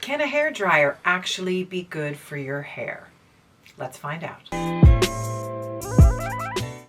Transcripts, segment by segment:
Can a hairdryer actually be good for your hair? Let's find out.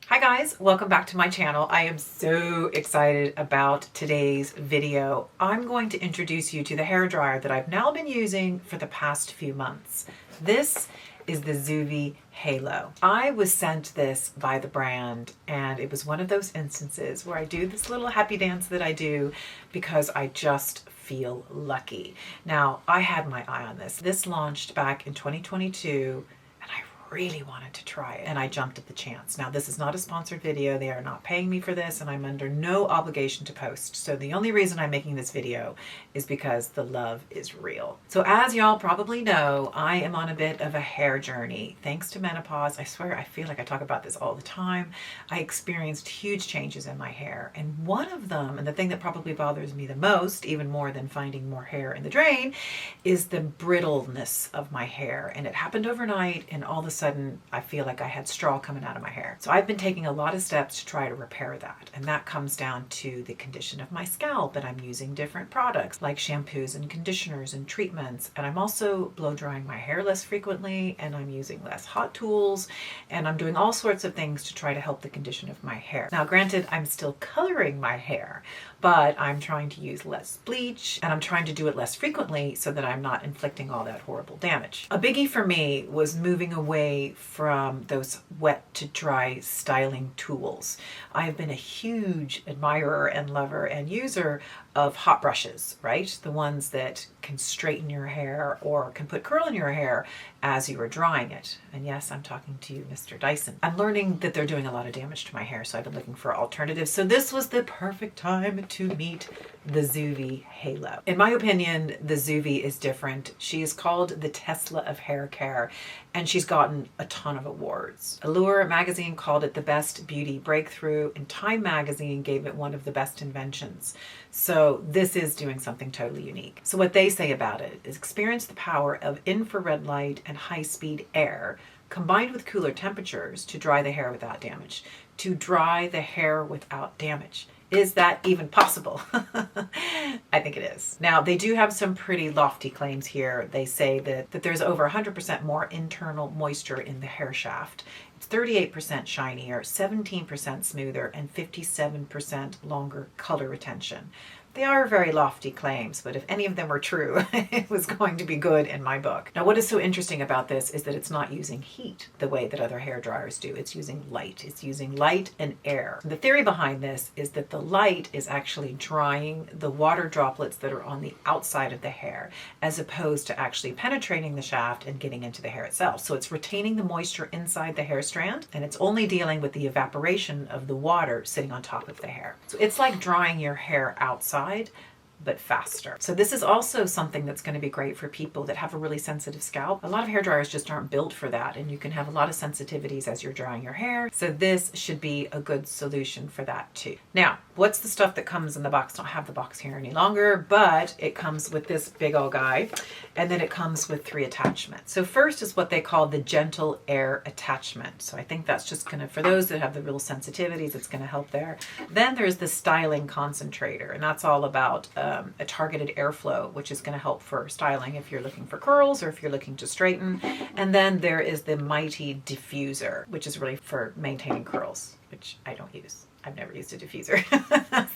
Hi guys, welcome back to my channel. I am so excited about today's video. I'm going to introduce you to the hairdryer that I've now been using for the past few months. This is the Zuvi Halo. I was sent this by the brand, and it was one of those instances where I do this little happy dance that I do because I just feel lucky. Now, I had my eye on this. This launched back in 2022, and I really wanted to try it, and I jumped at the chance. Now, this is not a sponsored video. They are not paying me for this, and I'm under no obligation to post. So the only reason I'm making this video is because the love is real. So as y'all probably know, I am on a bit of a hair journey. Thanks to menopause, I swear I feel like I talk about this all the time. I experienced huge changes in my hair, and one of them, and the thing that probably bothers me the most, even more than finding more hair in the drain, is the brittleness of my hair. And it happened overnight, and all of a sudden I feel like I had straw coming out of my hair. So I've been taking a lot of steps to try to repair that, and that comes down to the condition of my scalp, and I'm using different products like shampoos and conditioners and treatments, and I'm also blow drying my hair less frequently, and I'm using less hot tools, and I'm doing all sorts of things to try to help the condition of my hair. Now granted, I'm still coloring my hair, but I'm trying to use less bleach, and I'm trying to do it less frequently so that I'm not inflicting all that horrible damage. A biggie for me was moving away from those wet to dry styling tools. I have been a huge admirer and lover and user of hot brushes, right? The ones that can straighten your hair or can put curl in your hair as you are drying it. And yes, I'm talking to you, Mr. Dyson. I'm learning that they're doing a lot of damage to my hair, so I've been looking for alternatives. So this was the perfect time to meet the Zuvi Halo. In my opinion, the Zuvi is different. She is called the Tesla of hair care, and she's gotten a ton of awards. Allure magazine called it the best beauty breakthrough, and Time magazine gave it one of the best inventions. So this is doing something totally unique. So what they say about it is experience the power of infrared light and high-speed air combined with cooler temperatures to dry the hair without damage. To dry the hair without damage. Is that even possible? I think it is. Now, they do have some pretty lofty claims here. They say that there's over 100% more internal moisture in the hair shaft. It's 38% shinier, 17% smoother, and 57% longer color retention. They are very lofty claims, but if any of them were true, it was going to be good in my book. Now, what is so interesting about this is that it's not using heat the way that other hair dryers do. It's using light. It's using light and air. The theory behind this is that the light is actually drying the water droplets that are on the outside of the hair, as opposed to actually penetrating the shaft and getting into the hair itself. So it's retaining the moisture inside the hair strand, and it's only dealing with the evaporation of the water sitting on top of the hair. So it's like drying your hair outside, but faster. So this is also something that's going to be great for people that have a really sensitive scalp. A lot of hair dryers just aren't built for that, and you can have a lot of sensitivities as you're drying your hair. So this should be a good solution for that too. Now, what's the stuff that comes in the box? I don't have the box here any longer, but it comes with this big old guy, and then it comes with 3 attachments. So first is what they call the gentle air attachment. So I think that's just gonna, for those that have the real sensitivities, it's gonna help there. Then there's the styling concentrator, and that's all about a targeted airflow, which is going to help for styling if you're looking for curls or if you're looking to straighten. And then there is the mighty diffuser, which is really for maintaining curls, which I don't use. I've never used a diffuser.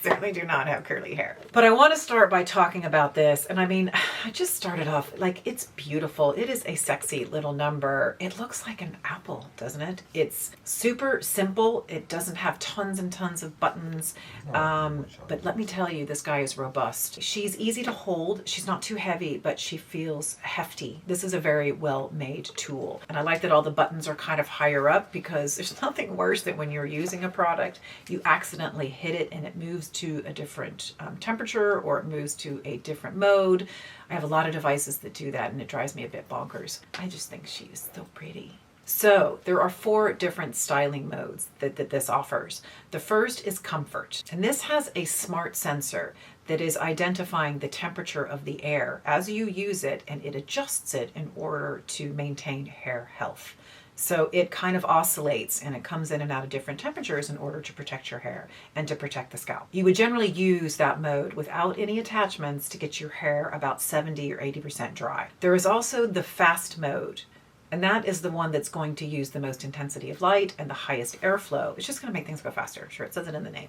Certainly do not have curly hair. But I want to start by talking about this. And I mean, I just started off, like, it's beautiful. It is a sexy little number. It looks like an apple, doesn't it? It's super simple. It doesn't have tons and tons of buttons. But let me tell you, this guy is robust. She's easy to hold. She's not too heavy, but she feels hefty. This is a very well-made tool. And I like that all the buttons are kind of higher up, because there's nothing worse than when you're using a product, you accidentally hit it and it moves to a different temperature, or it moves to a different mode. I have a lot of devices that do that, and it drives me a bit bonkers. I just think she is so pretty. So there are 4 different styling modes that this offers. The first is comfort, and this has a smart sensor that is identifying the temperature of the air as you use it, and it adjusts it in order to maintain hair health. So it kind of oscillates and it comes in and out of different temperatures in order to protect your hair and to protect the scalp. You would generally use that mode without any attachments to get your hair about 70 or 80% dry. There is also the fast mode, and that is the one that's going to use the most intensity of light and the highest airflow. It's just going to make things go faster. Sure, it says it in the name.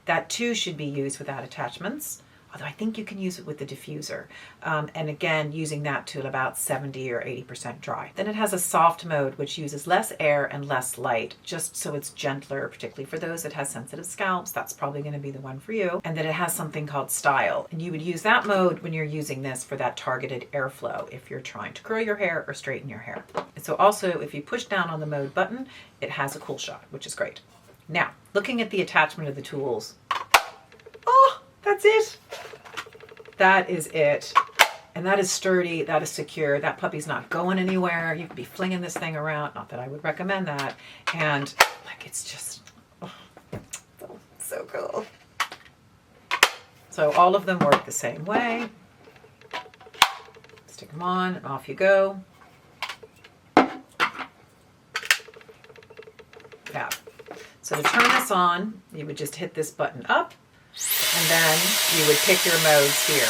That too should be used without attachments, although I think you can use it with the diffuser. And again, using that to about 70 or 80% dry. Then it has a soft mode, which uses less air and less light, just so it's gentler, particularly for those that have sensitive scalps. That's probably going to be the one for you. And then it has something called style. And you would use that mode when you're using this for that targeted airflow, if you're trying to curl your hair or straighten your hair. And so also, if you push down on the mode button, it has a cool shot, which is great. Now, looking at the attachment of the tools, oh, that's it. That is it. And that is sturdy, that is secure. That puppy's not going anywhere. You could be flinging this thing around. Not that I would recommend that. And like, it's just, oh, so cool. So all of them work the same way. Stick them on and off you go. Yeah. So to turn this on, you would just hit this button up, and then you would pick your modes here.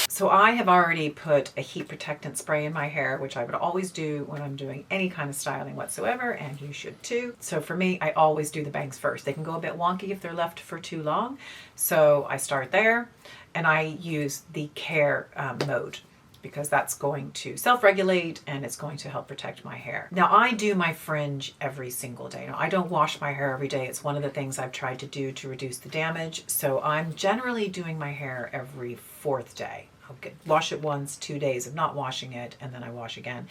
So I have already put a heat protectant spray in my hair, which I would always do when I'm doing any kind of styling whatsoever, and you should too. So for me, I always do the bangs first. They can go a bit wonky if they're left for too long. So I start there, and I use the care mode, because that's going to self-regulate and it's going to help protect my hair. Now, I do my fringe every single day. Now, I don't wash my hair every day. It's one of the things I've tried to do to reduce the damage. So I'm generally doing my hair every 4th day. I'll wash it once, 2 days of not washing it, and then I wash again.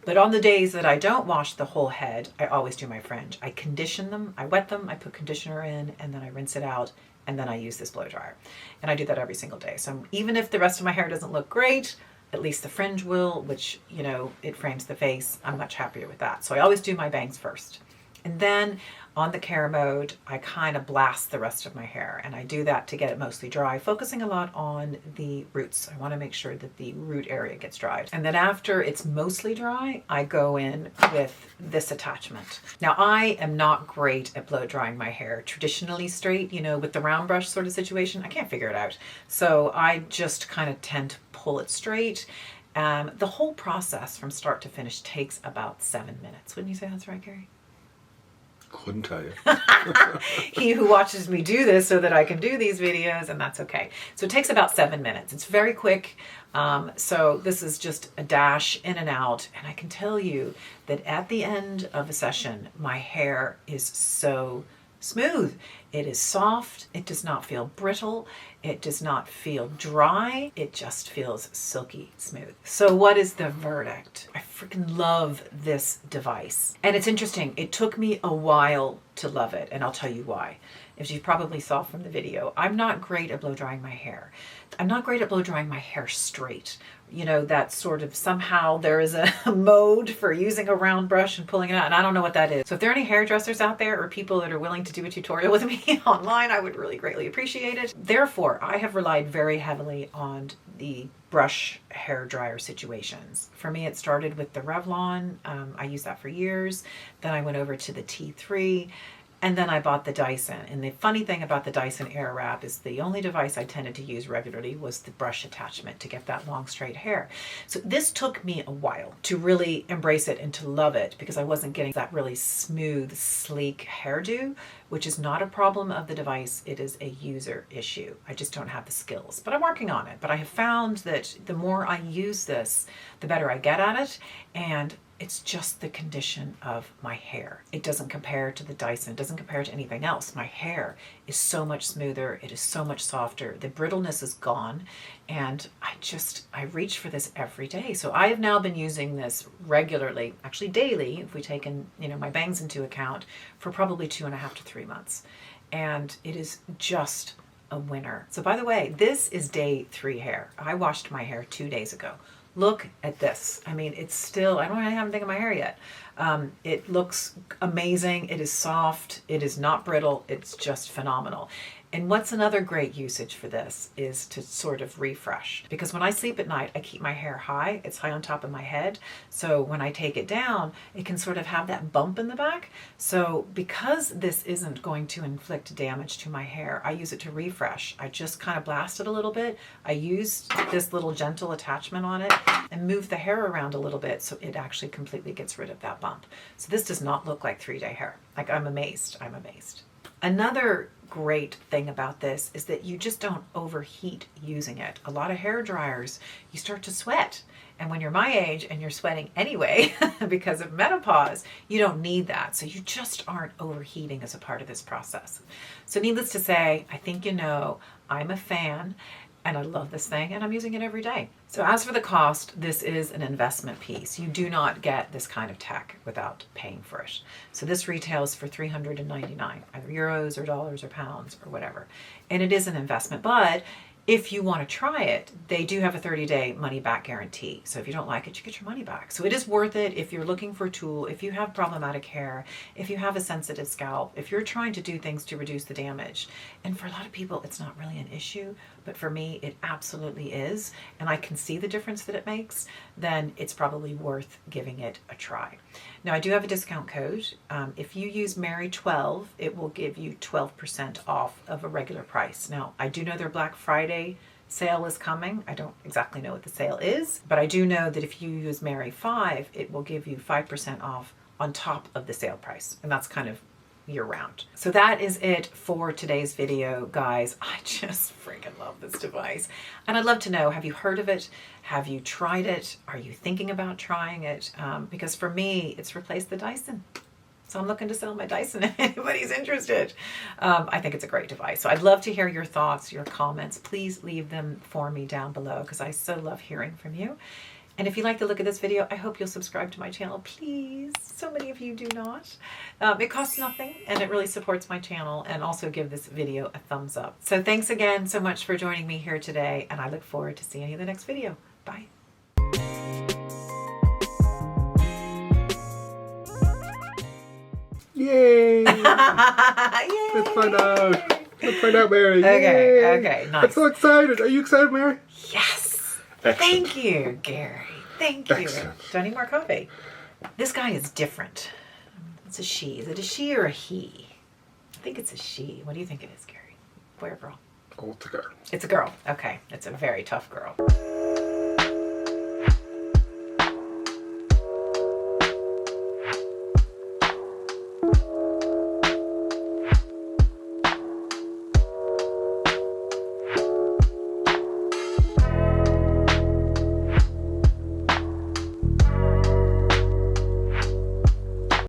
But on the days that I don't wash the whole head, I always do my fringe. I condition them, I wet them, I put conditioner in, and then I rinse it out, and then I use this blow dryer. And I do that every single day. So even if the rest of my hair doesn't look great, at least the fringe will, which, you know, it frames the face. I'm much happier with that. So I always do my bangs first. And then on the care mode, I kind of blast the rest of my hair. And I do that to get it mostly dry, focusing a lot on the roots. I want to make sure that the root area gets dried. And then after it's mostly dry, I go in with this attachment. Now, I am not great at blow drying my hair traditionally straight, you know, with the round brush sort of situation. I can't figure it out. So I just kind of tend to pull it straight. The whole process from start to finish takes about 7 minutes. Wouldn't you say that's right, Gary? Couldn't tell you. He who watches me do this so that I can do these videos, and that's okay. So it takes about 7 minutes. It's very quick. So this is just a dash in and out. And I can tell you that at the end of a session, my hair is so smooth. It is soft. It does not feel brittle. It does not feel dry. It just feels silky smooth. So what is the verdict? I freaking love this device. And it's interesting. It took me a while to love it, and I'll tell you why. As you probably saw from the video, I'm not great at blow drying my hair. I'm not great at blow drying my hair straight. You know, that sort of somehow there is a mode for using a round brush and pulling it out, and I don't know what that is. So if there are any hairdressers out there or people that are willing to do a tutorial with me online, I would really greatly appreciate it. Therefore, I have relied very heavily on the brush hair dryer situations. For me, it started with the Revlon. I used that for years. Then I went over to the T3. And then I bought the Dyson. And the funny thing about the Dyson Airwrap is the only device I tended to use regularly was the brush attachment to get that long straight hair. So this took me a while to really embrace it and to love it, because I wasn't getting that really smooth, sleek hairdo, which is not a problem of the device. It is a user issue. I just don't have the skills, but I'm working on it. But I have found that the more I use this, the better I get at it. And it's just the condition of my hair. It doesn't compare to the Dyson. It doesn't compare to anything else. My hair is so much smoother. It is so much softer. The brittleness is gone. And I reach for this every day. So I have now been using this regularly, actually daily, if we take in, you know, my bangs into account, for probably 2.5 to 3 months. And it is just a winner. So by the way, this is day 3 hair. I washed my hair 2 days ago. Look at this. I mean, it's still, I don't really have anything in my hair yet. It looks amazing. It is soft. It is not brittle. It's just phenomenal. And what's another great usage for this is to sort of refresh. Because when I sleep at night, I keep my hair high. It's high on top of my head. So when I take it down, it can sort of have that bump in the back. So because this isn't going to inflict damage to my hair, I use it to refresh. I just kind of blast it a little bit. I use this little gentle attachment on it and move the hair around a little bit so it actually completely gets rid of that bump. So this does not look like 3-day hair. Like, I'm amazed. I'm amazed. Another great thing about this is that you just don't overheat using it. A lot of hair dryers, you start to sweat. And when you're my age and you're sweating anyway because of menopause, you don't need that. So you just aren't overheating as a part of this process. So needless to say, I think you know, I'm a fan and I love this thing and I'm using it every day. So as for the cost, this is an investment piece. You do not get this kind of tech without paying for it. So this retails for $399, either euros or dollars or pounds or whatever. And it is an investment, but if you want to try it, they do have a 30-day money-back guarantee. So if you don't like it, you get your money back. So it is worth it if you're looking for a tool, if you have problematic hair, if you have a sensitive scalp, if you're trying to do things to reduce the damage. And for a lot of people, it's not really an issue, but for me, it absolutely is. And I can see the difference that it makes. Then it's probably worth giving it a try. Now, I do have a discount code. If you use Mary12, it will give you 12% off of a regular price. Now, I do know their Black Friday sale is coming. I don't exactly know what the sale is, but I do know that if you use Mary5, it will give you 5% off on top of the sale price. And that's kind of year-round. So that is it for today's video, guys. I just freaking love this device. And I'd love to know, have you heard of it? Have you tried it? Are you thinking about trying it? Because for me, it's replaced the Dyson. So I'm looking to sell my Dyson if anybody's interested. I think it's a great device. So I'd love to hear your thoughts, your comments. Please leave them for me down below because I so love hearing from you. And if you like the look of this video, I hope you'll subscribe to my channel, please. So many of you do not. It costs nothing and it really supports my channel, and also give this video a thumbs up. So thanks again so much for joining me here today, and I look forward to seeing you in the next video. Bye. Yay! Yay! Let's find out. Let's find out, Mary. Okay, Yay! okay, nice. I'm so excited. Are you excited, Mary? Yes. Excellent. Thank you, Gary. Thank you. Excellent. Do I need more coffee? This guy is different. It's a she. Is it a she or a he? I think it's a she. What do you think it is, Gary? Boy or girl? Oh, it's a girl. It's a girl. Okay. It's a very tough girl.